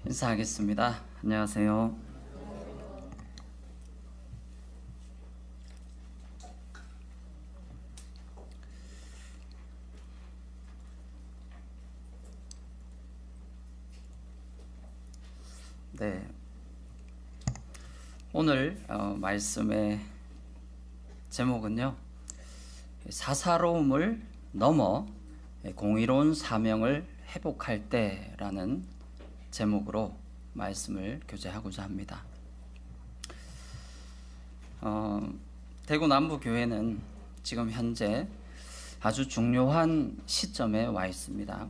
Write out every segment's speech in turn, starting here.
인사하겠습니다. 안녕하세요. 네, 오늘 말씀의 제목은요, 사사로움을 넘어 공의로운 사명을 회복할 때라는 제목으로 말씀을 교제하고자 합니다. 대구 남부교회는 지금 현재 아주 중요한 시점에 와 있습니다.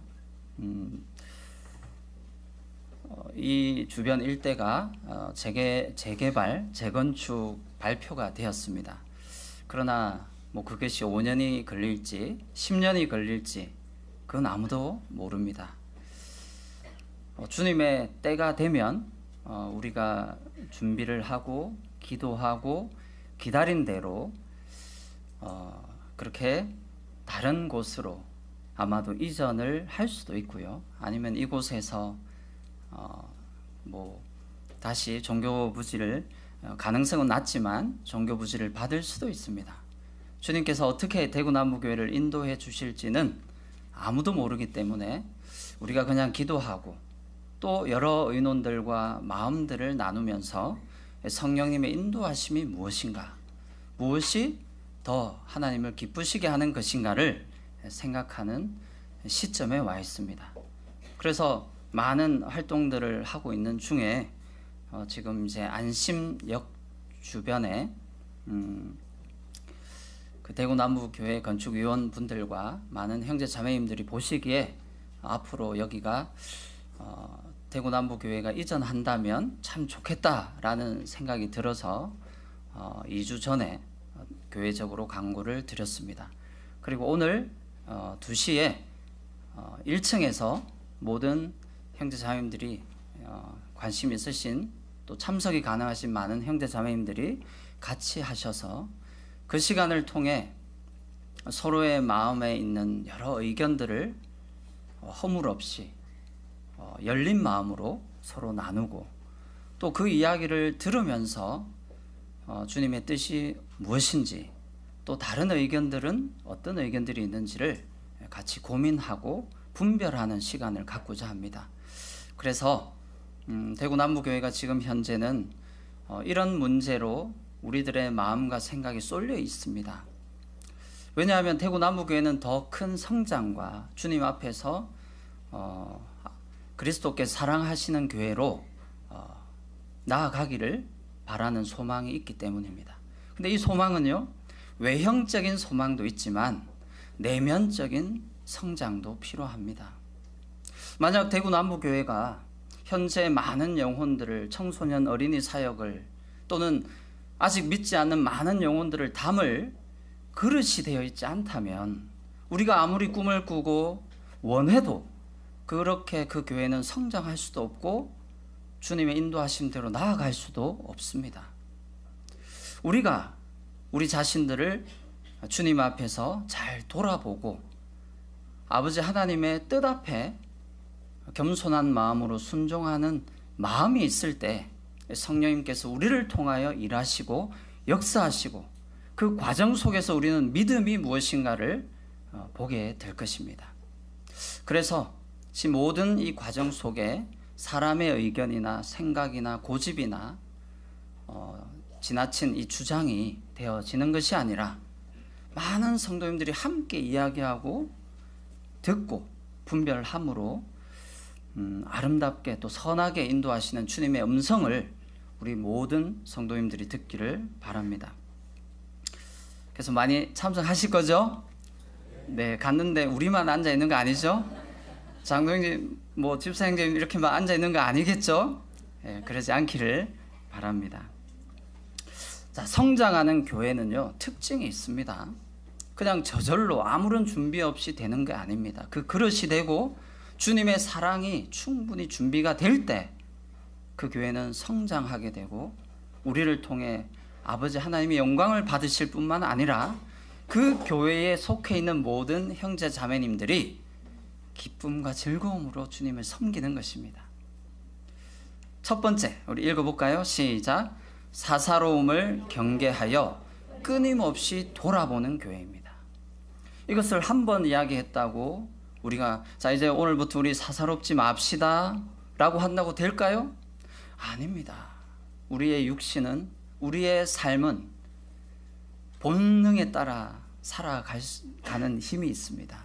이 주변 일대가 재개발, 재건축 발표가 되었습니다. 그러나 그것이 5년이 걸릴지 10년이 걸릴지 그건 아무도 모릅니다. 주님의 때가 되면 우리가 준비를 하고 기도하고 기다린 대로 그렇게 다른 곳으로 아마도 이전을 할 수도 있고요. 아니면 이곳에서 다시 종교부지를 가능성은 낮지만 종교부지를 받을 수도 있습니다. 주님께서 어떻게 대구 남부교회를 인도해 주실지는 아무도 모르기 때문에 우리가 그냥 기도하고 또 여러 의논들과 마음들을 나누면서 성령님의 인도하심이 무엇인가, 무엇이 더 하나님을 기쁘시게 하는 것인가를 생각하는 시점에 와 있습니다. 그래서 많은 활동들을 하고 있는 중에 지금 이제 안심역 주변에 그 대구 남부교회 건축위원분들과 많은 형제 자매님들이 보시기에 앞으로 여기가 대구 남부교회가 이전한다면 참 좋겠다라는 생각이 들어서 2주 전에 교회적으로 광고를 드렸습니다. 그리고 오늘 2시에 1층에서 모든 형제 자매님들이 관심 있으신 또 참석이 가능하신 많은 형제 자매님들이 같이 하셔서 그 시간을 통해 서로의 마음에 있는 여러 의견들을 허물 없이 열린 마음으로 서로 나누고 또 그 이야기를 들으면서 주님의 뜻이 무엇인지 또 다른 의견들은 어떤 의견들이 있는지를 같이 고민하고 분별하는 시간을 갖고자 합니다. 그래서 대구 남부교회가 지금 현재는 이런 문제로 우리들의 마음과 생각이 쏠려 있습니다. 왜냐하면 대구 남부교회는 더 큰 성장과 주님 앞에서 그리스도께 사랑하시는 교회로 나아가기를 바라는 소망이 있기 때문입니다. 근데 이 소망은요, 외형적인 소망도 있지만 내면적인 성장도 필요합니다. 만약 대구 남부교회가 현재 많은 영혼들을, 청소년 어린이 사역을 또는 아직 믿지 않는 많은 영혼들을 담을 그릇이 되어 있지 않다면 우리가 아무리 꿈을 꾸고 원해도 그렇게 그 교회는 성장할 수도 없고 주님의 인도하심대로 나아갈 수도 없습니다. 우리가 우리 자신들을 주님 앞에서 잘 돌아보고 아버지 하나님의 뜻 앞에 겸손한 마음으로 순종하는 마음이 있을 때 성령님께서 우리를 통하여 일하시고 역사하시고 그 과정 속에서 우리는 믿음이 무엇인가를 보게 될 것입니다. 그래서 모든 이 과정 속에 사람의 의견이나 생각이나 고집이나 지나친 이 주장이 되어지는 것이 아니라 많은 성도님들이 함께 이야기하고 듣고 분별함으로 아름답게 또 선하게 인도하시는 주님의 음성을 우리 모든 성도님들이 듣기를 바랍니다. 그래서 많이 참석하실 거죠? 네, 갔는데 우리만 앉아 있는 거 아니죠? 장로님, 집사형제님 이렇게만 앉아 있는 거 아니겠죠? 네, 그러지 않기를 바랍니다. 자, 성장하는 교회는요, 특징이 있습니다. 그냥 저절로 아무런 준비 없이 되는 게 아닙니다. 그 그릇이 되고 주님의 사랑이 충분히 준비가 될 때 그 교회는 성장하게 되고 우리를 통해 아버지 하나님의 영광을 받으실 뿐만 아니라 그 교회에 속해 있는 모든 형제 자매님들이 기쁨과 즐거움으로 주님을 섬기는 것입니다. 첫 번째, 우리 읽어볼까요? 시작. 사사로움을 경계하여 끊임없이 돌아보는 교회입니다. 이것을 한 번 이야기했다고 우리가 자 이제 오늘부터 우리 사사롭지 맙시다 라고 한다고 될까요? 아닙니다. 우리의 육신은, 우리의 삶은 본능에 따라 살아가는 힘이 있습니다.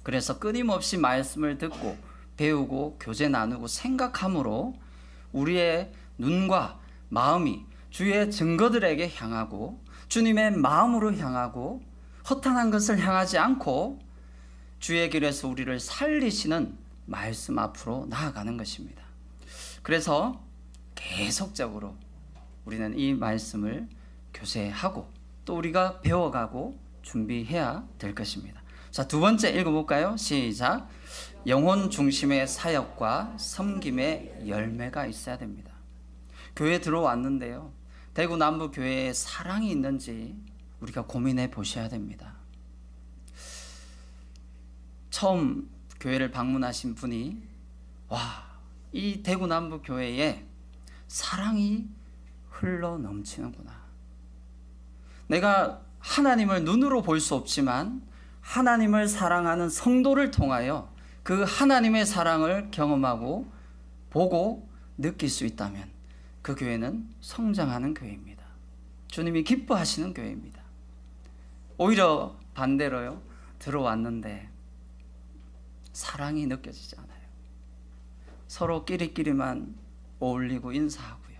그래서 끊임없이 말씀을 듣고 배우고 교제 나누고 생각함으로 우리의 눈과 마음이 주의 증거들에게 향하고 주님의 마음으로 향하고 허탄한 것을 향하지 않고 주의 길에서 우리를 살리시는 말씀 앞으로 나아가는 것입니다. 그래서 계속적으로 우리는 이 말씀을 교제하고 또 우리가 배워가고 준비해야 될 것입니다. 자, 두 번째 읽어볼까요? 시작. 영혼 중심의 사역과 섬김의 열매가 있어야 됩니다. 교회에 들어왔는데요, 대구 남부 교회에 사랑이 있는지 우리가 고민해 보셔야 됩니다. 처음 교회를 방문하신 분이 이 대구 남부 교회에 사랑이 흘러 넘치는구나. 내가 하나님을 눈으로 볼 수 없지만 하나님을 사랑하는 성도를 통하여 그 하나님의 사랑을 경험하고 보고 느낄 수 있다면 그 교회는 성장하는 교회입니다. 주님이 기뻐하시는 교회입니다. 오히려 반대로요, 들어왔는데 사랑이 느껴지지 않아요. 서로 끼리끼리만 어울리고 인사하고요,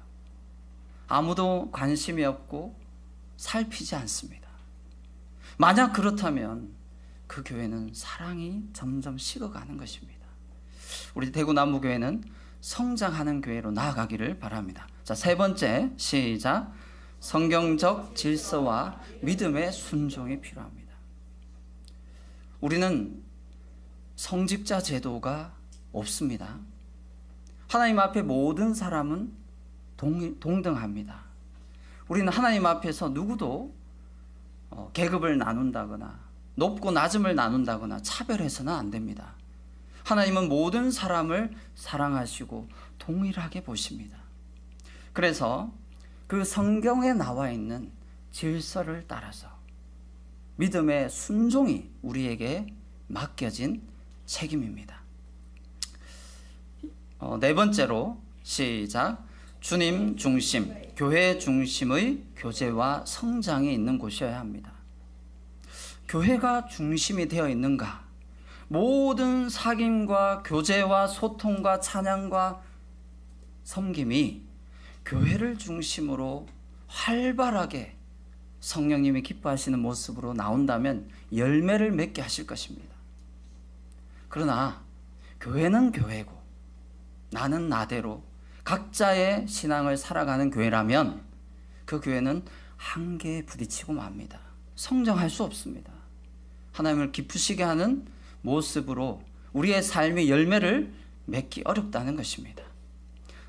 아무도 관심이 없고 살피지 않습니다. 만약 그렇다면 그 교회는 사랑이 점점 식어가는 것입니다. 우리 대구 남부교회는 성장하는 교회로 나아가기를 바랍니다. 자, 세 번째, 시작. 성경적 질서와 믿음의 순종이 필요합니다. 우리는 성직자 제도가 없습니다. 하나님 앞에 모든 사람은 동등합니다. 우리는 하나님 앞에서 누구도 계급을 나눈다거나 높고 낮음을 나눈다거나 차별해서는 안 됩니다. 하나님은 모든 사람을 사랑하시고 동일하게 보십니다. 그래서 그 성경에 나와 있는 질서를 따라서 믿음의 순종이 우리에게 맡겨진 책임입니다. 네 번째로, 시작. 주님 중심, 교회 중심의 교제와 성장이 있는 곳이어야 합니다. 교회가 중심이 되어 있는가? 모든 사귐과 교제와 소통과 찬양과 섬김이 교회를 중심으로 활발하게 성령님이 기뻐하시는 모습으로 나온다면 열매를 맺게 하실 것입니다. 그러나 교회는 교회고 나는 나대로 각자의 신앙을 살아가는 교회라면 그 교회는 한계에 부딪히고 맙니다. 성장할 수 없습니다. 하나님을 기쁘시게 하는 모습으로 우리의 삶의 열매를 맺기 어렵다는 것입니다.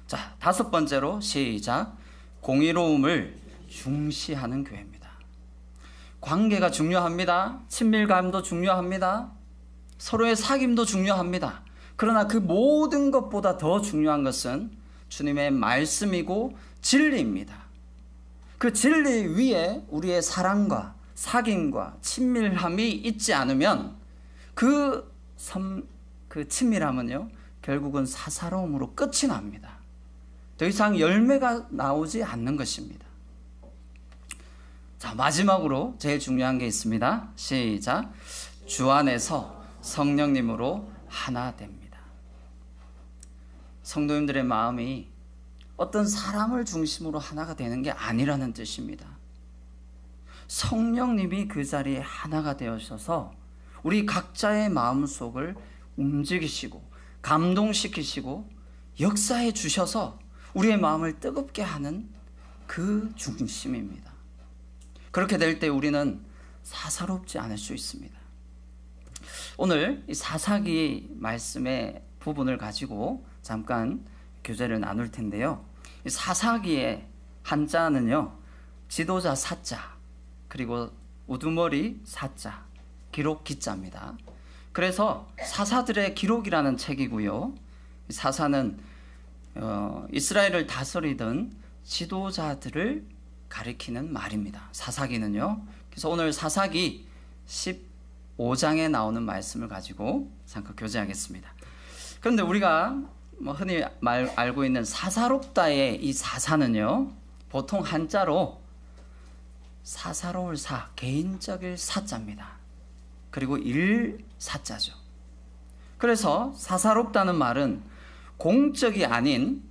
자, 다섯 번째로, 시작. 공의로움을 중시하는 교회입니다. 관계가 중요합니다. 친밀감도 중요합니다. 서로의 사귐도 중요합니다. 그러나 그 모든 것보다 더 중요한 것은 주님의 말씀이고 진리입니다. 그 진리 위에 우리의 사랑과 사귐과 친밀함이 있지 않으면 그 친밀함은요, 결국은 사사로움으로 끝이 납니다. 더 이상 열매가 나오지 않는 것입니다. 자, 마지막으로 제일 중요한 게 있습니다. 시작. 주 안에서 성령님으로 하나 됩니다. 성도님들의 마음이 어떤 사람을 중심으로 하나가 되는 게 아니라는 뜻입니다. 성령님이 그 자리에 하나가 되어셔서 우리 각자의 마음속을 움직이시고 감동시키시고 역사해 주셔서 우리의 마음을 뜨겁게 하는 그 중심입니다. 그렇게 될 때 우리는 사사롭지 않을 수 있습니다. 오늘 이 사사기 말씀의 부분을 가지고 잠깐 교제를 나눌 텐데요. 이 사사기의 한자는요, 지도자 사자 그리고 우두머리 사자, 기록 기자입니다. 그래서 사사들의 기록이라는 책이고요. 사사는 이스라엘을 다스리던 지도자들을 가리키는 말입니다. 사사기는요. 그래서 오늘 사사기 15장에 나오는 말씀을 가지고 잠깐 교제하겠습니다. 그런데 우리가 흔히 알고 있는 사사롭다의 이 사사는요, 보통 한자로 사사로울 사, 개인적일 사자입니다. 그리고 일사자죠. 그래서 사사롭다는 말은 공적이 아닌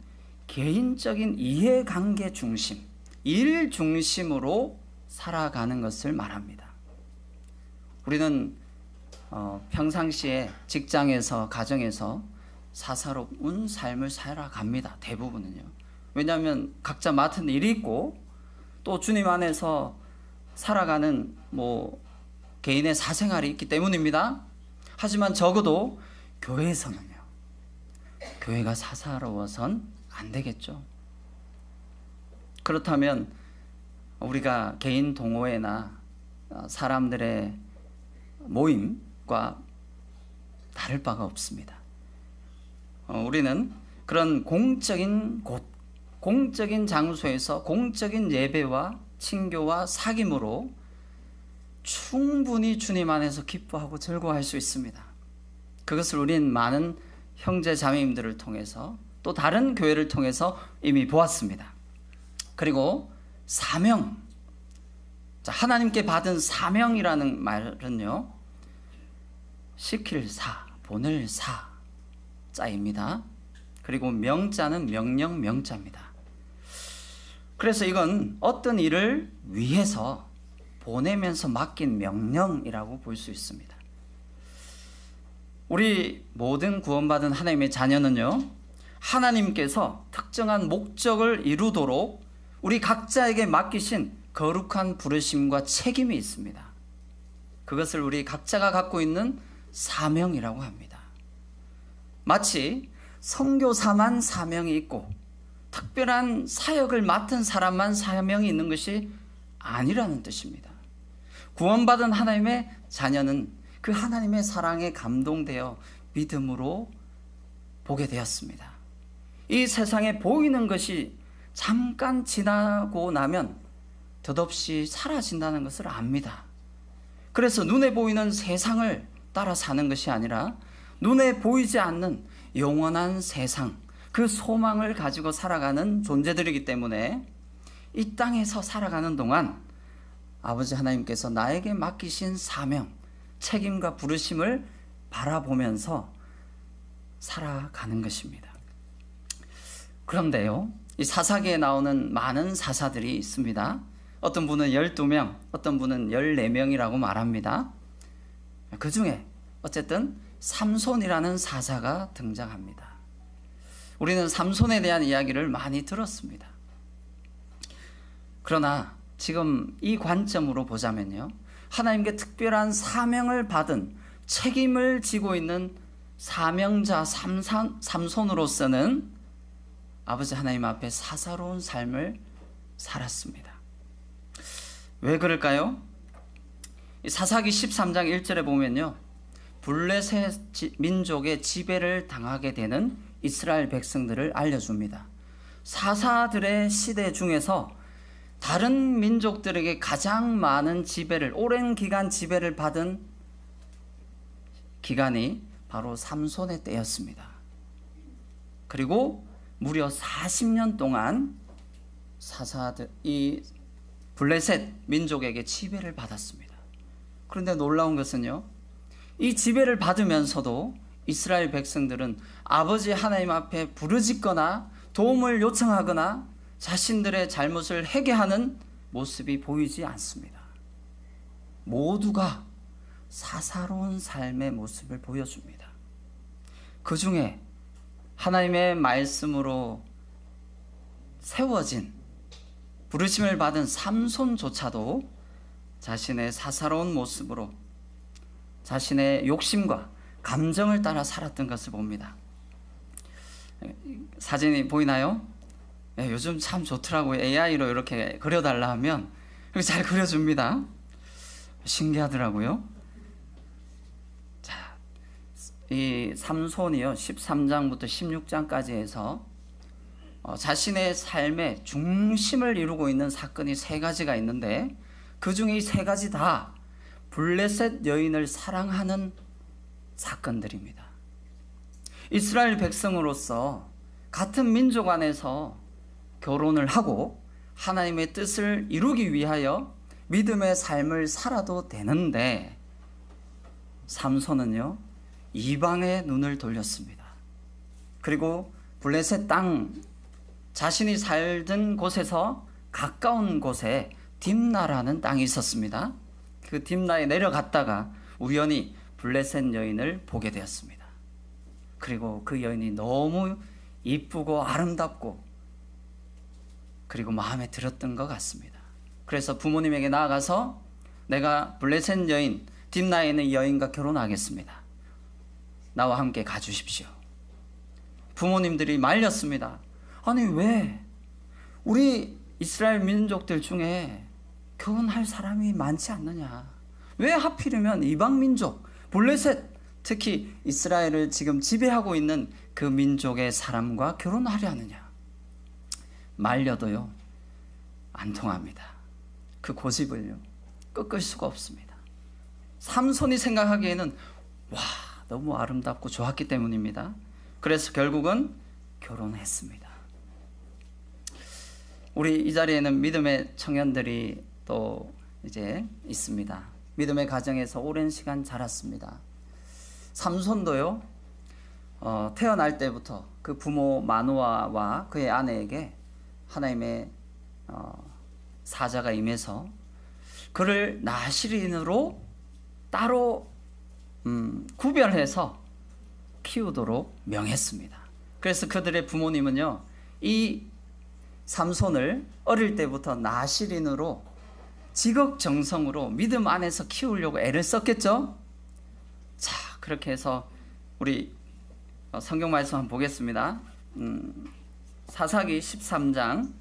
개인적인 이해관계 중심, 일 중심으로 살아가는 것을 말합니다. 우리는 평상시에 직장에서, 가정에서 사사로운 삶을 살아갑니다. 대부분은요. 왜냐하면 각자 맡은 일이 있고 또 주님 안에서 살아가는 개인의 사생활이 있기 때문입니다. 하지만 적어도 교회에서는요, 교회가 사사로워선 안 되겠죠. 그렇다면 우리가 개인 동호회나 사람들의 모임과 다를 바가 없습니다. 우리는 그런 공적인 곳, 공적인 장소에서 공적인 예배와 친교와 사귐으로 충분히 주님 안에서 기뻐하고 즐거워할 수 있습니다. 그것을 우린 많은 형제 자매님들을 통해서 또 다른 교회를 통해서 이미 보았습니다. 그리고 사명, 하나님께 받은 사명이라는 말은요, 시킬 사, 보낼 사 자입니다. 그리고 명자는 명령 명자입니다. 그래서 이건 어떤 일을 위해서 보내면서 맡긴 명령이라고 볼 수 있습니다. 우리 모든 구원받은 하나님의 자녀는요, 하나님께서 특정한 목적을 이루도록 우리 각자에게 맡기신 거룩한 부르심과 책임이 있습니다. 그것을 우리 각자가 갖고 있는 사명이라고 합니다. 마치 선교사만 사명이 있고 특별한 사역을 맡은 사람만 사명이 있는 것이 아니라는 뜻입니다. 구원받은 하나님의 자녀는 그 하나님의 사랑에 감동되어 믿음으로 보게 되었습니다. 이 세상에 보이는 것이 잠깐 지나고 나면 덧없이 사라진다는 것을 압니다. 그래서 눈에 보이는 세상을 따라 사는 것이 아니라 눈에 보이지 않는 영원한 세상, 그 소망을 가지고 살아가는 존재들이기 때문에 이 땅에서 살아가는 동안 아버지 하나님께서 나에게 맡기신 사명, 책임과 부르심을 바라보면서 살아가는 것입니다. 그런데요, 이 사사기에 나오는 많은 사사들이 있습니다. 어떤 분은 12명, 어떤 분은 14명이라고 말합니다. 그 중에 어쨌든 삼손이라는 사사가 등장합니다. 우리는 삼손에 대한 이야기를 많이 들었습니다. 그러나 지금 이 관점으로 보자면요, 하나님께 특별한 사명을 받은 책임을 지고 있는 사명자 삼손으로서는 아버지 하나님 앞에 사사로운 삶을 살았습니다. 왜 그럴까요? 사사기 13장 1절에 보면요, 블레셋 민족의 지배를 당하게 되는 이스라엘 백성들을 알려줍니다. 사사들의 시대 중에서 다른 민족들에게 가장 많은 지배를, 오랜 기간 지배를 받은 기간이 바로 삼손의 때였습니다. 그리고 무려 40년 동안 이 블레셋 민족에게 지배를 받았습니다. 그런데 놀라운 것은요, 이 지배를 받으면서도 이스라엘 백성들은 아버지 하나님 앞에 부르짖거나 도움을 요청하거나 자신들의 잘못을 회개하는 모습이 보이지 않습니다. 모두가 사사로운 삶의 모습을 보여줍니다. 그 중에 하나님의 말씀으로 세워진 부르심을 받은 삼손조차도 자신의 사사로운 모습으로 자신의 욕심과 감정을 따라 살았던 것을 봅니다. 사진이 보이나요? 네, 요즘 참 좋더라고요. AI로 이렇게 그려달라 하면 이렇게 잘 그려줍니다. 신기하더라고요. 자, 이 삼손이요, 13장부터 16장까지 해서 자신의 삶의 중심을 이루고 있는 사건이 세 가지가 있는데, 그 중에 이 세 가지 다 블레셋 여인을 사랑하는 사건들입니다. 이스라엘 백성으로서 같은 민족 안에서 결혼을 하고 하나님의 뜻을 이루기 위하여 믿음의 삶을 살아도 되는데, 삼손은요 이방의 눈을 돌렸습니다. 그리고 블레셋 땅, 자신이 살던 곳에서 가까운 곳에 딥나라는 땅이 있었습니다. 그 딥나에 내려갔다가 우연히 블레셋 여인을 보게 되었습니다. 그리고 그 여인이 너무 이쁘고 아름답고 그리고 마음에 들었던 것 같습니다. 그래서 부모님에게 나아가서 내가 블레셋 여인, 딥나에 있는 여인과 결혼하겠습니다. 나와 함께 가주십시오. 부모님들이 말렸습니다. 아니 왜? 우리 이스라엘 민족들 중에 결혼할 사람이 많지 않느냐? 왜 하필이면 이방 민족, 블레셋, 특히 이스라엘을 지금 지배하고 있는 그 민족의 사람과 결혼하려 하느냐? 말려도요 안 통합니다. 그 고집을요 꺾을 수가 없습니다. 삼손이 생각하기에는 와, 너무 아름답고 좋았기 때문입니다. 그래서 결국은 결혼했습니다. 우리 이 자리에는 믿음의 청년들이 또 이제 있습니다. 믿음의 가정에서 오랜 시간 자랐습니다. 삼손도요 태어날 때부터 그 부모 마노아와 그의 아내에게 하나님의 사자가 임해서 그를 나실인으로 따로 구별해서 키우도록 명했습니다. 그래서 그들의 부모님은요 이 삼손을 어릴 때부터 나실인으로 지극정성으로 믿음 안에서 키우려고 애를 썼겠죠. 자, 그렇게 해서 우리 성경 말씀 한번 보겠습니다. 사사기 13장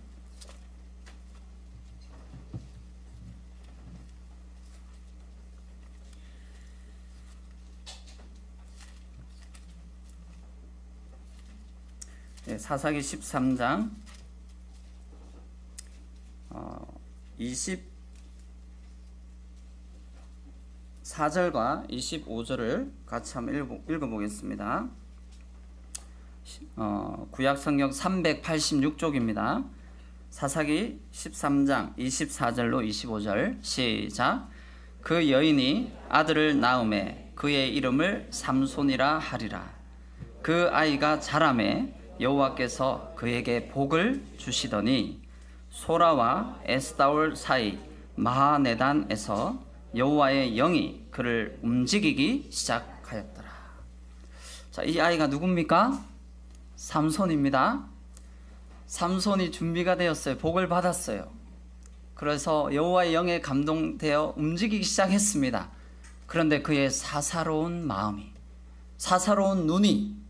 사사기 13장 24절과 25절을 같이 한번 읽어보겠습니다. 구약성경 386쪽입니다. 사사기 13장 24절로 25절 시작. 그 여인이 아들을 낳음에 그의 이름을 삼손이라 하리라. 그 아이가 자라매 여호와께서 그에게 복을 주시더니 소라와 에스다올 사이 마하네단에서 여호와의 영이 그를 움직이기 시작하였더라. 자, 이 아이가 누굽니까? 삼손입니다. 삼손이 준비가 되었어요. 복을 받았어요. 그래서 여호와의 영에 감동되어 움직이기 시작했습니다. 그런데 그의 사사로운 마음이, 사사로운 눈이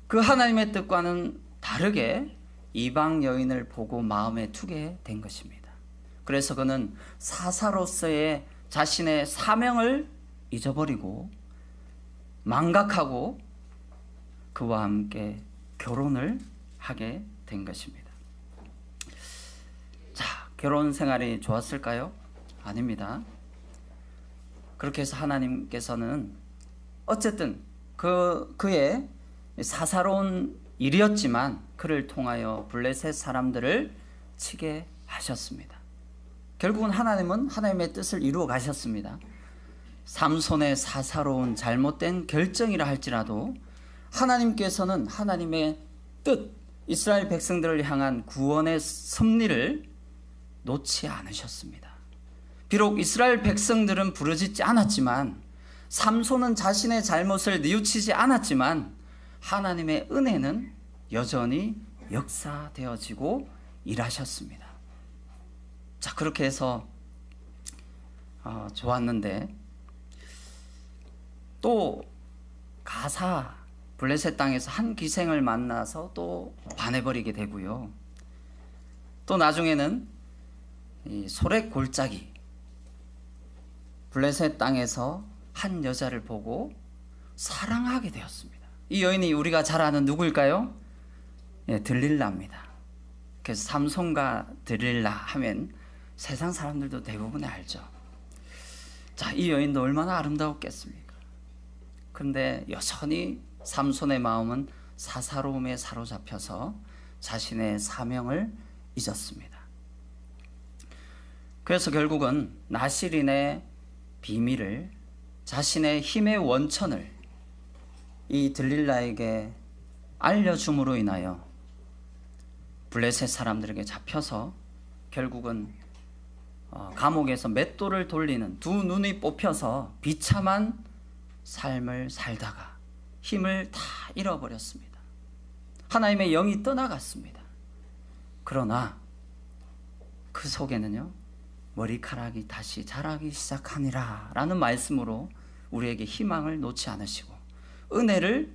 그 하나님의 뜻과는 다르게 이방 여인을 보고 마음에 두게 된 것입니다. 그래서 그는 사사로서의 자신의 사명을 잊어버리고 망각하고 그와 함께 결혼을 하게 된 것입니다. 자, 결혼 생활이 좋았을까요? 아닙니다. 그렇게 해서 하나님께서는 어쨌든 그의 사사로운 일이었지만 그를 통하여 블레셋 사람들을 치게 하셨습니다. 결국은 하나님은 하나님의 뜻을 이루어 가셨습니다. 삼손의 사사로운 잘못된 결정이라 할지라도 하나님께서는 하나님의 뜻, 이스라엘 백성들을 향한 구원의 섭리를 놓지 않으셨습니다. 비록 이스라엘 백성들은 부르짖지 않았지만, 삼손은 자신의 잘못을 뉘우치지 않았지만 하나님의 은혜는 여전히 역사되어지고 일하셨습니다. 자, 그렇게 해서 좋았는데 또 가사 블레셋 땅에서 한 기생을 만나서 또 반해버리게 되고요. 또 나중에는 이 소렉 골짜기 블레셋 땅에서 한 여자를 보고 사랑하게 되었습니다. 이 여인이 우리가 잘 아는 누구일까요? 들릴라입니다. 그래서 삼손과 들릴라 하면 세상 사람들도 대부분 알죠. 자, 이 여인도 얼마나 아름다웠겠습니까? 그런데 여전히 삼손의 마음은 사사로움에 사로잡혀서 자신의 사명을 잊었습니다. 그래서 결국은 나실인의 비밀을, 자신의 힘의 원천을 이 들릴라에게 알려줌으로 인하여 블레셋 사람들에게 잡혀서 결국은 감옥에서 맷돌을 돌리는, 두 눈이 뽑혀서 비참한 삶을 살다가 힘을 다 잃어버렸습니다. 하나님의 영이 떠나갔습니다. 그러나 그 속에는요, 머리카락이 다시 자라기 시작하니라 라는 말씀으로 우리에게 희망을 놓지 않으시고 은혜를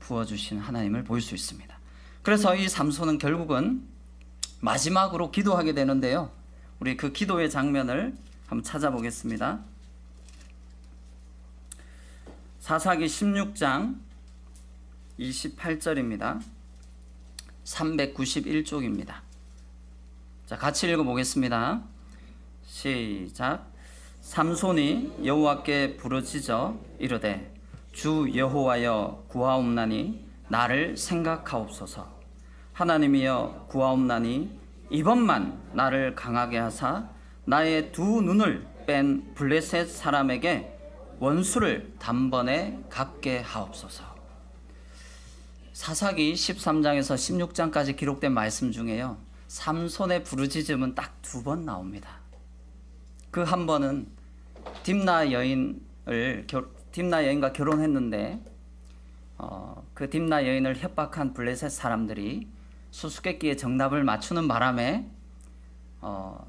부어주신 하나님을 볼 수 있습니다. 그래서 이 삼손은 결국은 마지막으로 기도하게 되는데요, 우리 그 기도의 장면을 한번 찾아보겠습니다. 사사기 16장 28절입니다. 391쪽입니다. 자, 같이 읽어보겠습니다. 시작. 삼손이 여호와께 부르짖어 이르되 주 여호와여 구하옵나니 나를 생각하옵소서. 하나님이여 구하옵나니 이번만 나를 강하게 하사 나의 두 눈을 뺀 블레셋 사람에게 원수를 단번에 갚게 하옵소서. 사사기 13장에서 16장까지 기록된 말씀 중에요, 삼손의 부르짖음은 딱 2번 나옵니다. 그 한 번은 딥나 여인과 결혼했는데 그 딥나 여인을 협박한 블레셋 사람들이 수수께끼의 정답을 맞추는 바람에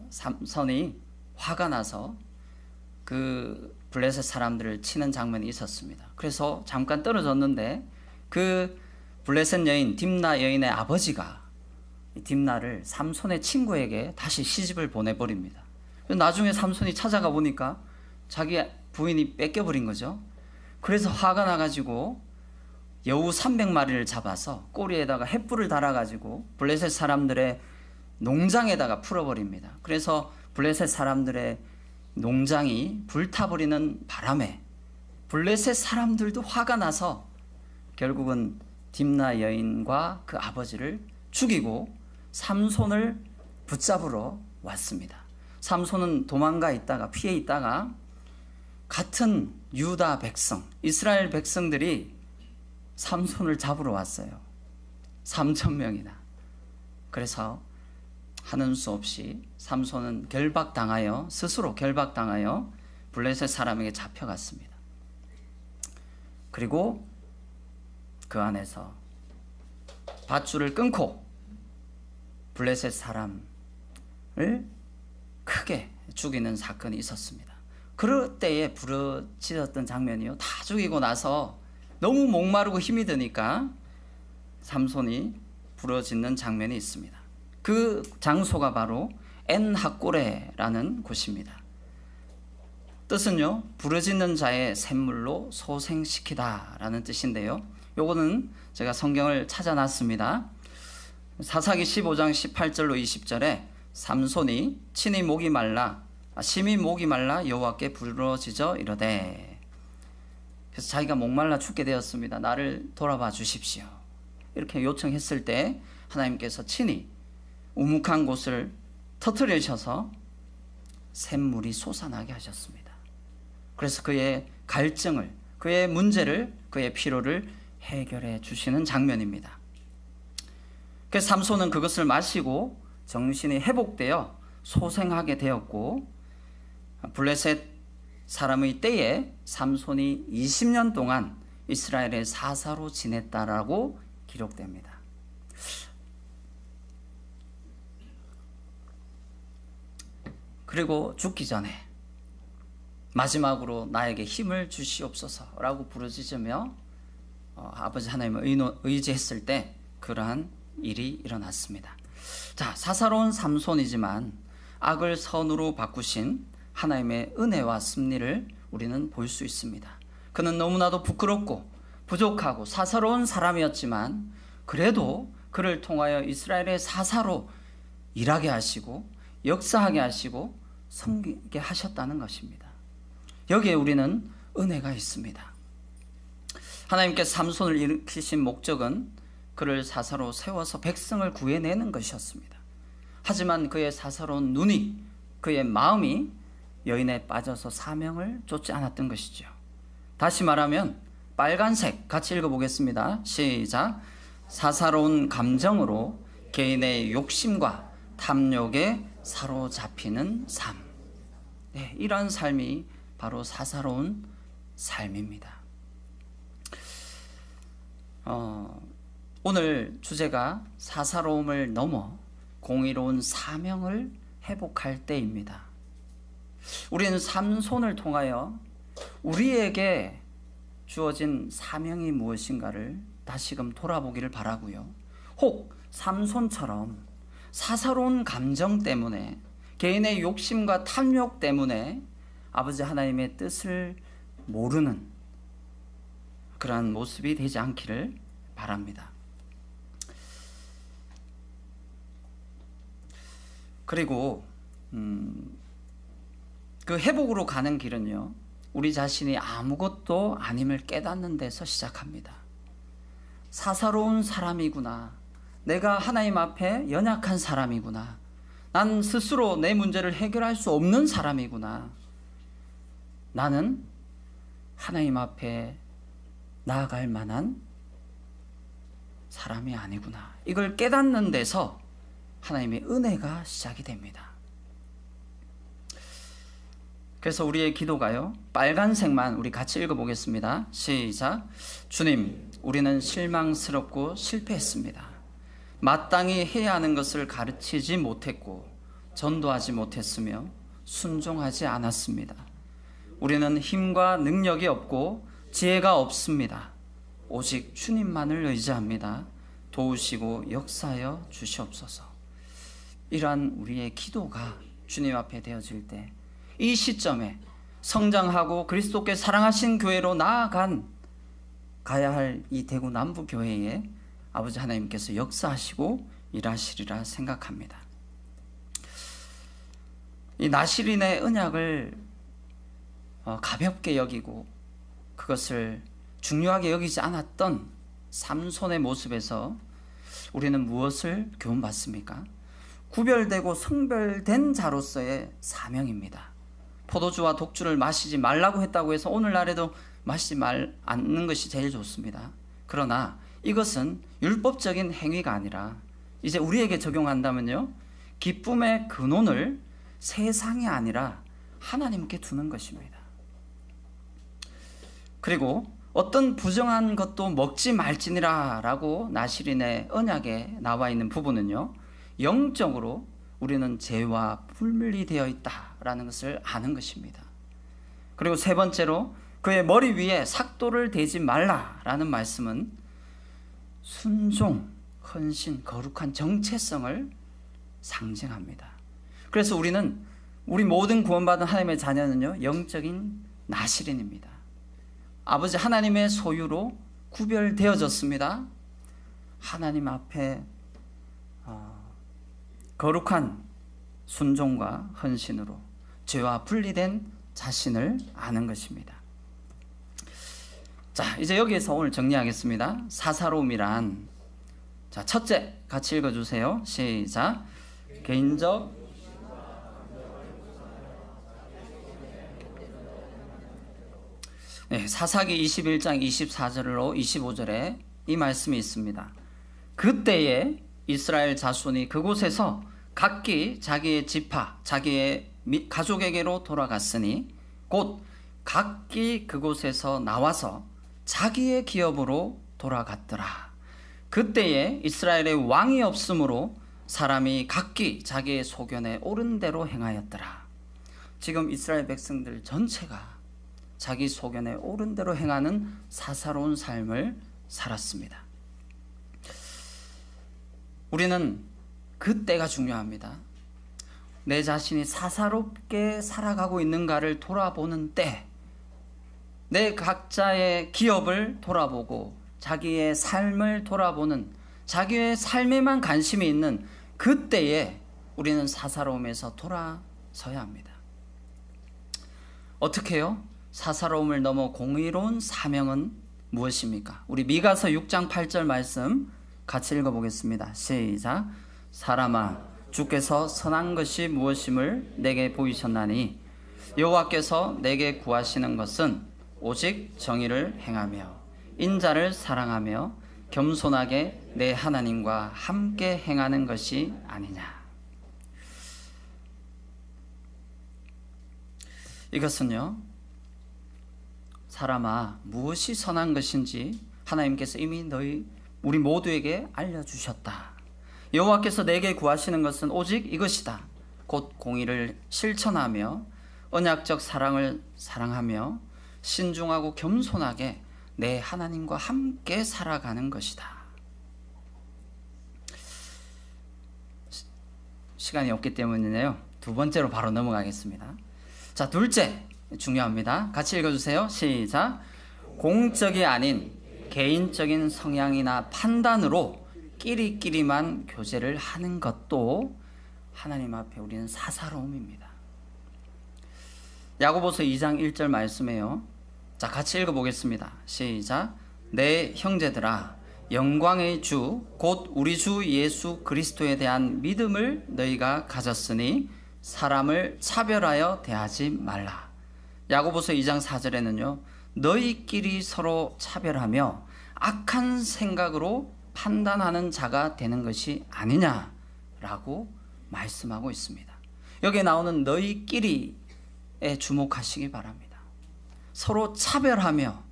삼손이 화가 나서 그 블레셋 사람들을 치는 장면이 있었습니다. 그래서 잠깐 떨어졌는데 그 블레셋 여인 딥나 여인의 아버지가 딥나를 삼손의 친구에게 다시 시집을 보내버립니다. 나중에 삼손이 찾아가 보니까 자기 부인이 뺏겨버린 거죠. 그래서 화가 나가지고 여우 300마리를 잡아서 꼬리에다가 횃불을 달아가지고 블레셋 사람들의 농장에다가 풀어버립니다. 그래서 블레셋 사람들의 농장이 불타버리는 바람에 블레셋 사람들도 화가 나서 결국은 딥나 여인과 그 아버지를 죽이고 삼손을 붙잡으러 왔습니다. 삼손은 도망가 있다가 피해 있다가 같은 유다 백성, 이스라엘 백성들이 삼손을 잡으러 왔어요. 3,000명이나. 그래서 하는 수 없이 삼손은 스스로 결박당하여 블레셋 사람에게 잡혀갔습니다. 그리고 그 안에서 밧줄을 끊고 블레셋 사람을 크게 죽이는 사건이 있었습니다. 그럴 때에 부르짖었던 장면이요, 다 죽이고 나서 너무 목마르고 힘이 드니까 삼손이 부르짖는 장면이 있습니다. 그 장소가 바로 엔하꼬레라는 곳입니다. 뜻은요, 부르짖는 자의 샘물로 소생시키다 라는 뜻인데요, 요거는 제가 성경을 찾아놨습니다. 사사기 15장 18절로 20절에 삼손이 심히 목이 말라 여호와께 부르짖어 이르되, 그래서 자기가 목말라 죽게 되었습니다. 나를 돌아봐 주십시오. 이렇게 요청했을 때 하나님께서 친히 우묵한 곳을 터뜨리셔서 샘물이 솟아나게 하셨습니다. 그래서 그의 갈증을, 그의 문제를, 그의 피로를 해결해 주시는 장면입니다. 그래서 삼손은 그것을 마시고 정신이 회복되어 소생하게 되었고, 블레셋 사람의 때에 삼손이 20년 동안 이스라엘의 사사로 지냈다라고 기록됩니다. 그리고 죽기 전에 마지막으로 나에게 힘을 주시옵소서라고 부르짖으며 아버지 하나님을 의지했을 때 그러한 일이 일어났습니다. 자, 사사로운 삼손이지만 악을 선으로 바꾸신 하나님의 은혜와 섭리를 우리는 볼 수 있습니다. 그는 너무나도 부끄럽고 부족하고 사사로운 사람이었지만 그래도 그를 통하여 이스라엘의 사사로 일하게 하시고 역사하게 하시고 섬기게 하셨다는 것입니다. 여기에 우리는 은혜가 있습니다. 하나님께서 삼손을 일으키신 목적은 그를 사사로 세워서 백성을 구해내는 것이었습니다. 하지만 그의 사사로운 눈이, 그의 마음이 여인에 빠져서 사명을 쫓지 않았던 것이죠. 다시 말하면 빨간색 같이 읽어보겠습니다. 시작. 사사로운 감정으로 개인의 욕심과 탐욕에 사로잡히는 삶. 네, 이런 삶이 바로 사사로운 삶입니다. 오늘 주제가 사사로움을 넘어 공의로운 사명을 회복할 때입니다. 우리는 삼손을 통하여 우리에게 주어진 사명이 무엇인가를 다시금 돌아보기를 바라고요. 혹 삼손처럼 사사로운 감정 때문에, 개인의 욕심과 탐욕 때문에 아버지 하나님의 뜻을 모르는 그러한 모습이 되지 않기를 바랍니다. 그리고 그 회복으로 가는 길은요, 우리 자신이 아무것도 아님을 깨닫는 데서 시작합니다. 사사로운 사람이구나. 내가 하나님 앞에 연약한 사람이구나. 난 스스로 내 문제를 해결할 수 없는 사람이구나. 나는 하나님 앞에 나아갈 만한 사람이 아니구나. 이걸 깨닫는 데서 하나님의 은혜가 시작이 됩니다. 그래서 우리의 기도가요, 빨간색만 우리 같이 읽어보겠습니다. 시작. 주님, 우리는 실망스럽고 실패했습니다. 마땅히 해야 하는 것을 가르치지 못했고 전도하지 못했으며 순종하지 않았습니다. 우리는 힘과 능력이 없고 지혜가 없습니다. 오직 주님만을 의지합니다. 도우시고 역사하여 주시옵소서. 이러한 우리의 기도가 주님 앞에 되어질 때, 이 시점에 성장하고 그리스도께 사랑하신 교회로 가야 할 이 대구 남부 교회에 아버지 하나님께서 역사하시고 일하시리라 생각합니다. 이 나실인의 언약을 가볍게 여기고 그것을 중요하게 여기지 않았던 삼손의 모습에서 우리는 무엇을 교훈받습니까? 구별되고 성별된 자로서의 사명입니다. 포도주와 독주를 마시지 말라고 했다고 해서 오늘날에도 마시지 않는 것이 제일 좋습니다. 그러나 이것은 율법적인 행위가 아니라 이제 우리에게 적용한다면요, 기쁨의 근원을 세상이 아니라 하나님께 두는 것입니다. 그리고 어떤 부정한 것도 먹지 말지니라 라고 나실인의 언약에 나와 있는 부분은요, 영적으로 우리는 죄와 분리되어 있다라는 것을 아는 것입니다. 그리고 세 번째로 그의 머리 위에 삭도를 대지 말라라는 말씀은 순종, 헌신, 거룩한 정체성을 상징합니다. 그래서 우리 모든 구원받은 하나님의 자녀는요, 영적인 나실인입니다. 아버지 하나님의 소유로 구별되어졌습니다. 하나님 앞에 거룩한 순종과 헌신으로 죄와 분리된 자신을 아는 것입니다. 자, 이제 여기에서 오늘 정리하겠습니다. 사사로움이란, 자, 첫째 같이 읽어주세요. 시작. 개인적 사사기 21장 24절로 25절에 이 말씀이 있습니다. 그때에 이스라엘 자손이 그곳에서 각기 자기의 지파, 자기의 가족에게로 돌아갔으니 곧 각기 그곳에서 나와서 자기의 기업으로 돌아갔더라. 그때에 이스라엘의 왕이 없으므로 사람이 각기 자기의 소견에 옳은 대로 행하였더라. 지금 이스라엘 백성들 전체가 자기 소견에 옳은 대로 행하는 사사로운 삶을 살았습니다. 우리는 그때가 중요합니다. 내 자신이 사사롭게 살아가고 있는가를 돌아보는 때, 내 각자의 기업을 돌아보고 자기의 삶을 돌아보는 자기의 삶에만 관심이 있는 그때에 우리는 사사로움에서 돌아서야 합니다. 어떻게 해요? 사사로움을 넘어 공의로운 사명은 무엇입니까? 우리 미가서 6장 8절 말씀 같이 읽어보겠습니다. 시작. 사람아, 주께서 선한 것이 무엇임을 내게 보이셨나니 여호와께서 내게 구하시는 것은 오직 정의를 행하며 인자를 사랑하며 겸손하게 내 하나님과 함께 행하는 것이 아니냐. 이것은요, 사람아, 무엇이 선한 것인지 하나님께서 이미 우리 모두에게 알려주셨다. 여호와께서 내게 구하시는 것은 오직 이것이다. 곧 공의를 실천하며 언약적 사랑을 사랑하며 신중하고 겸손하게 내 하나님과 함께 살아가는 것이다. 시간이 없기 때문이네요. 두 번째로 바로 넘어가겠습니다. 자, 둘째 중요합니다. 같이 읽어주세요. 시작. 공적이 아닌 개인적인 성향이나 판단으로 끼리끼리만 교제를 하는 것도 하나님 앞에 우리는 사사로움입니다. 야고보서 2장 1절 말씀이에요. 자, 같이 읽어보겠습니다. 시작. 내 형제들아, 영광의 주 곧 우리 주 예수 그리스도에 대한 믿음을 너희가 가졌으니 사람을 차별하여 대하지 말라. 야고보서 2장 4절에는요, 너희끼리 서로 차별하며 악한 생각으로 판단하는 자가 되는 것이 아니냐라고 말씀하고 있습니다. 여기에 나오는 너희끼리에 주목하시기 바랍니다. 서로 차별하며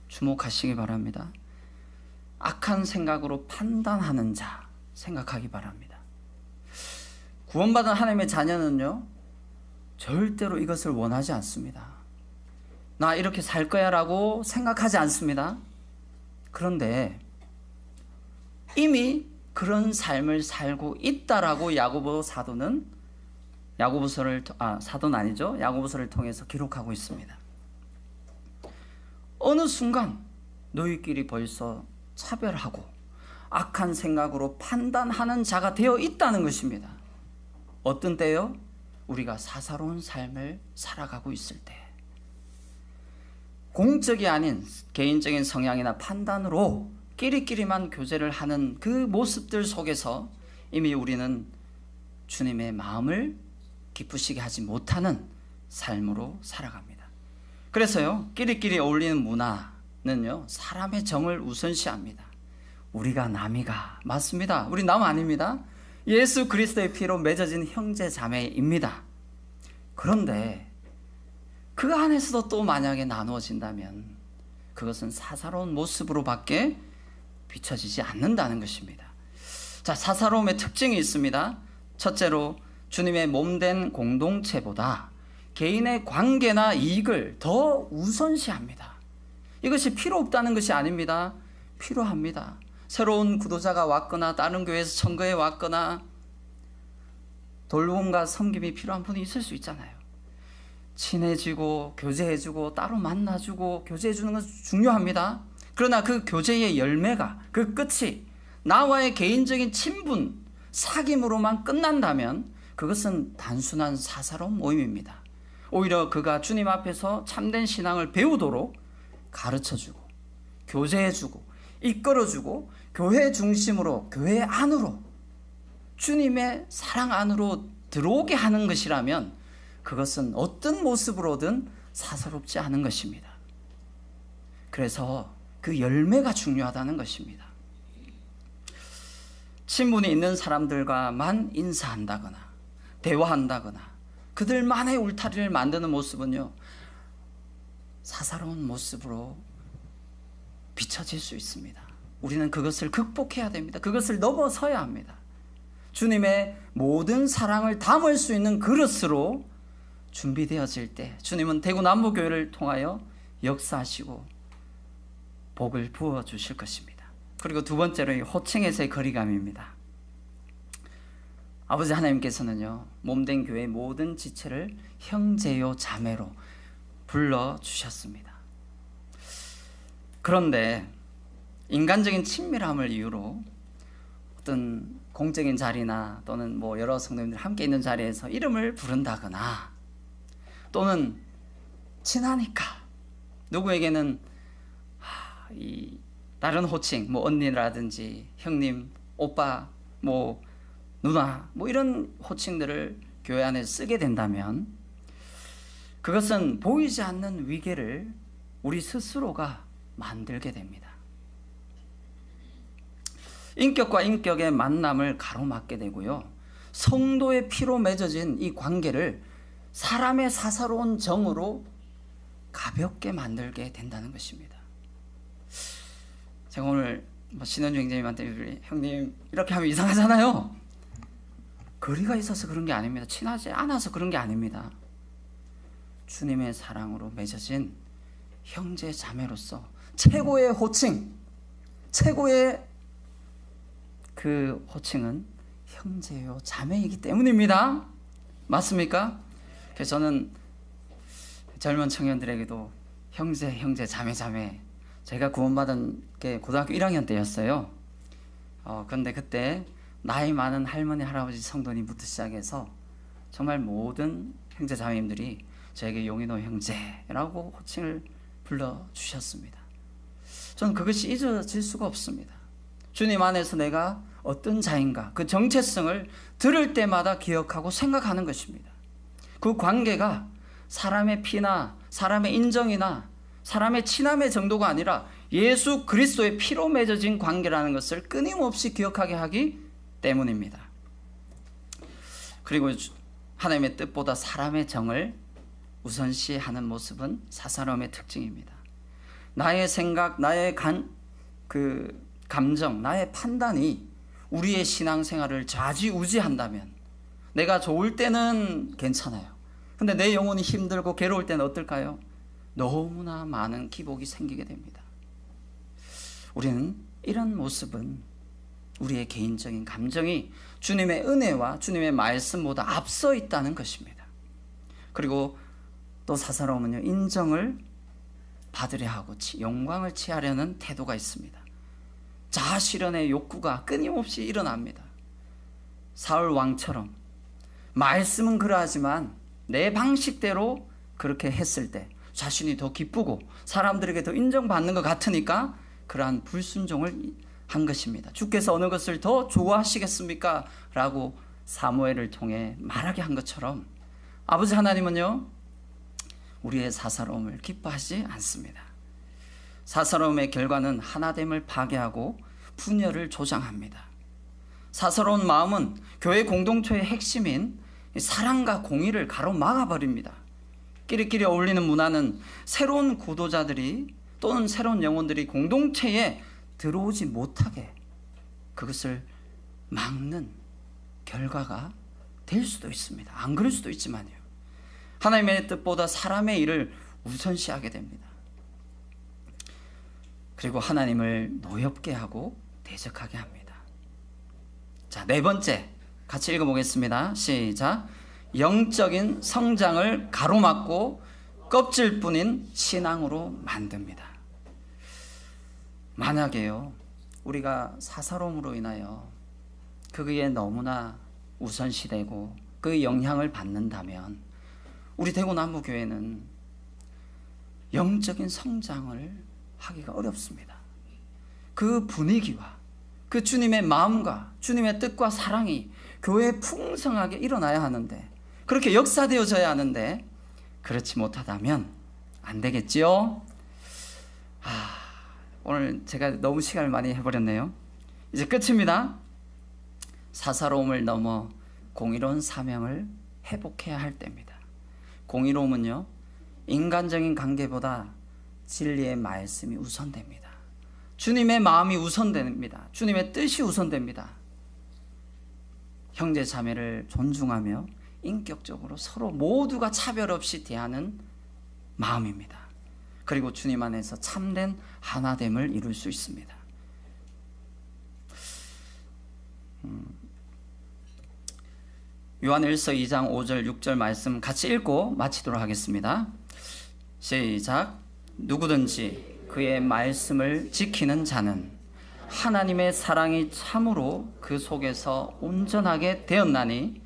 주목하시기 바랍니다. 악한 생각으로 판단하는 자 생각하기 바랍니다. 구원받은 하나님의 자녀는요, 절대로 이것을 원하지 않습니다. 나 이렇게 살 거야 라고 생각하지 않습니다. 그런데 이미 그런 삶을 살고 있다라고 야고보서를 통해서 기록하고 있습니다. 어느 순간 너희끼리 벌써 차별하고 악한 생각으로 판단하는 자가 되어 있다는 것입니다. 어떤 때요? 우리가 사사로운 삶을 살아가고 있을 때. 공적이 아닌 개인적인 성향이나 판단으로 끼리끼리만 교제를 하는 그 모습들 속에서 이미 우리는 주님의 마음을 기쁘시게 하지 못하는 삶으로 살아갑니다. 그래서요, 끼리끼리 어울리는 문화는요, 사람의 정을 우선시합니다. 우리가 남이가 맞습니다. 우리 남 아닙니다. 예수 그리스도의 피로 맺어진 형제 자매입니다. 그런데 그 안에서도 또 만약에 나누어진다면 그것은 사사로운 모습으로밖에 비춰지지 않는다는 것입니다. 자, 사사로움의 특징이 있습니다. 첫째로 주님의 몸된 공동체보다 개인의 관계나 이익을 더 우선시합니다. 이것이 필요 없다는 것이 아닙니다. 필요합니다. 새로운 구도자가 왔거나 다른 교회에서 선거에 왔거나 돌봄과 섬김이 필요한 분이 있을 수 있잖아요. 친해지고 교제해주고 따로 만나주고 교제해주는 건 중요합니다. 그러나 그 교제의 열매가, 그 끝이 나와의 개인적인 친분, 사귐으로만 끝난다면 그것은 단순한 사사로운 모임입니다. 오히려 그가 주님 앞에서 참된 신앙을 배우도록 가르쳐주고 교제해주고 이끌어주고 교회 중심으로, 교회 안으로, 주님의 사랑 안으로 들어오게 하는 것이라면 그것은 어떤 모습으로든 사사롭지 않은 것입니다. 그래서 그 열매가 중요하다는 것입니다. 친분이 있는 사람들과만 인사한다거나 대화한다거나 그들만의 울타리를 만드는 모습은요, 사사로운 모습으로 비춰질 수 있습니다. 우리는 그것을 극복해야 됩니다. 그것을 넘어서야 합니다. 주님의 모든 사랑을 담을 수 있는 그릇으로 준비되어질 때 주님은 대구 남부교회를 통하여 역사하시고 복을 부어주실 것입니다. 그리고 두 번째로 이 호칭에서의 거리감입니다. 아버지 하나님께서는요, 몸된 교회의 모든 지체를 형제요 자매로 불러주셨습니다. 그런데 인간적인 친밀함을 이유로 어떤 공적인 자리나 또는 뭐 여러 성도님들 함께 있는 자리에서 이름을 부른다거나, 또는 친하니까 누구에게는 이 다른 호칭, 뭐 언니라든지 형님, 오빠, 뭐 누나, 뭐 이런 호칭들을 교회 안에 쓰게 된다면 그것은 보이지 않는 위계를 우리 스스로가 만들게 됩니다. 인격과 인격의 만남을 가로막게 되고요, 성도의 피로 맺어진 이 관계를 사람의 사사로운 정으로 가볍게 만들게 된다는 것입니다. 제가 오늘 신원주 형제님한테 형님 이렇게 하면 이상하잖아요. 거리가 있어서 그런 게 아닙니다. 친하지 않아서 그런 게 아닙니다. 주님의 사랑으로 맺어진 형제 자매로서 최고의 호칭, 최고의 그 호칭은 형제요 자매이기 때문입니다. 맞습니까? 그래서 저는 젊은 청년들에게도 형제 자매, 제가 구원받은 게 고등학교 1학년 때였어요. 그런데 그때 나이 많은 할머니, 할아버지 성도님부터 시작해서 정말 모든 형제 자매님들이 저에게 용인호 형제라고 호칭을 불러주셨습니다. 저는 그것이 잊어질 수가 없습니다. 주님 안에서 내가 어떤 자인가, 그 정체성을 들을 때마다 기억하고 생각하는 것입니다. 그 관계가 사람의 피나 사람의 인정이나 사람의 친함의 정도가 아니라 예수 그리스도의 피로 맺어진 관계라는 것을 끊임없이 기억하게 하기 때문입니다. 그리고 하나님의 뜻보다 사람의 정을 우선시하는 모습은 사사로움의 특징입니다. 나의 생각, 나의 감정, 나의 판단이 우리의 신앙생활을 좌지우지한다면, 내가 좋을 때는 괜찮아요. 근데 내 영혼이 힘들고 괴로울 때는 어떨까요? 너무나 많은 기복이 생기게 됩니다. 우리는 이런 모습은 우리의 개인적인 감정이 주님의 은혜와 주님의 말씀보다 앞서 있다는 것입니다. 그리고 또 사사로움은요, 인정을 받으려 하고 영광을 취하려는 태도가 있습니다. 자아실현의 욕구가 끊임없이 일어납니다. 사울 왕처럼 말씀은 그러하지만 내 방식대로 그렇게 했을 때 자신이 더 기쁘고 사람들에게 더 인정받는 것 같으니까 그러한 불순종을 한 것입니다. 주께서 어느 것을 더 좋아하시겠습니까? 라고 사무엘을 통해 말하게 한 것처럼 아버지 하나님은요, 우리의 사사로움을 기뻐하지 않습니다. 사사로움의 결과는 하나됨을 파괴하고 분열을 조장합니다. 사사로운 마음은 교회 공동체의 핵심인 사랑과 공의를 가로막아버립니다. 끼리끼리 어울리는 문화는 새로운 구도자들이 또는 새로운 영혼들이 공동체에 들어오지 못하게 그것을 막는 결과가 될 수도 있습니다. 안 그럴 수도 있지만요. 하나님의 뜻보다 사람의 일을 우선시하게 됩니다. 그리고 하나님을 노엽게 하고 대적하게 합니다. 자, 네 번째 같이 읽어보겠습니다. 시작. 영적인 성장을 가로막고 껍질뿐인 신앙으로 만듭니다. 만약에요, 우리가 사사로움으로 인하여 그게 너무나 우선시되고 그 영향을 받는다면 우리 대구남부교회는 영적인 성장을 하기가 어렵습니다. 그 분위기와 그 주님의 마음과 주님의 뜻과 사랑이 교회에 풍성하게 일어나야 하는데, 그렇게 역사되어져야 하는데 그렇지 못하다면 안 되겠지요. 오늘 제가 너무 시간을 많이 해버렸네요. 이제 끝입니다. 사사로움을 넘어 공의로운 사명을 회복해야 할 때입니다. 공의로움은요, 인간적인 관계보다 진리의 말씀이 우선됩니다. 주님의 마음이 우선됩니다. 주님의 뜻이 우선됩니다. 형제 자매를 존중하며 인격적으로 서로 모두가 차별 없이 대하는 마음입니다. 그리고 주님 안에서 참된 하나됨을 이룰 수 있습니다. 요한일서 2장 5절 6절 말씀 같이 읽고 마치도록 하겠습니다. 시작. 누구든지 그의 말씀을 지키는 자는 하나님의 사랑이 참으로 그 속에서 온전하게 되었나니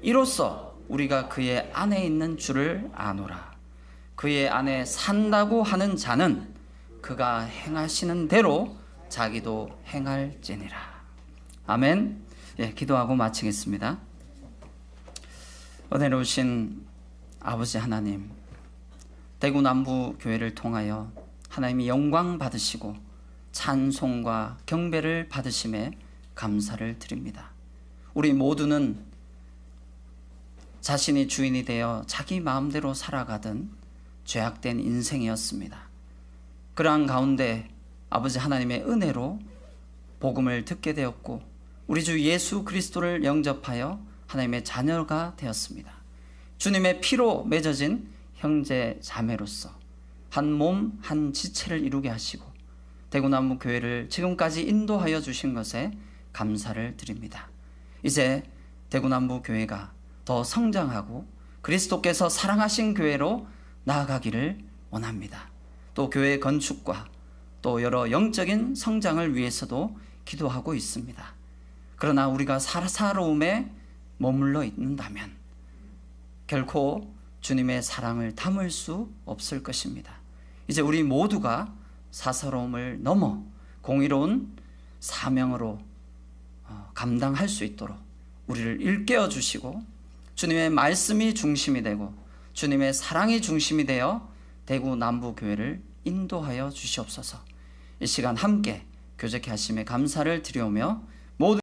이로써 우리가 그의 안에 있는 줄을 아노라. 그의 안에 산다고 하는 자는 그가 행하시는 대로 자기도 행할지니라. 아멘. 예, 기도하고 마치겠습니다. 은혜로우신 아버지 하나님, 대구 남부 교회를 통하여 하나님이 영광 받으시고 찬송과 경배를 받으심에 감사를 드립니다. 우리 모두는 자신이 주인이 되어 자기 마음대로 살아가던 죄악된 인생이었습니다. 그러한 가운데 아버지 하나님의 은혜로 복음을 듣게 되었고 우리 주 예수 그리스도를 영접하여 하나님의 자녀가 되었습니다. 주님의 피로 맺어진 형제 자매로서 한 몸 한 지체를 이루게 하시고 대구남부 교회를 지금까지 인도하여 주신 것에 감사를 드립니다. 이제 대구남부 교회가 더 성장하고 그리스도께서 사랑하신 교회로 나아가기를 원합니다. 또 교회 건축과 또 여러 영적인 성장을 위해서도 기도하고 있습니다. 그러나 우리가 사사로움에 머물러 있는다면 결코 주님의 사랑을 담을 수 없을 것입니다. 이제 우리 모두가 사사로움을 넘어 공의로운 사명으로 감당할 수 있도록 우리를 일깨워 주시고 주님의 말씀이 중심이 되고 주님의 사랑이 중심이 되어 대구 남부교회를 인도하여 주시옵소서. 이 시간 함께 교제케 하심에 감사를 드리오며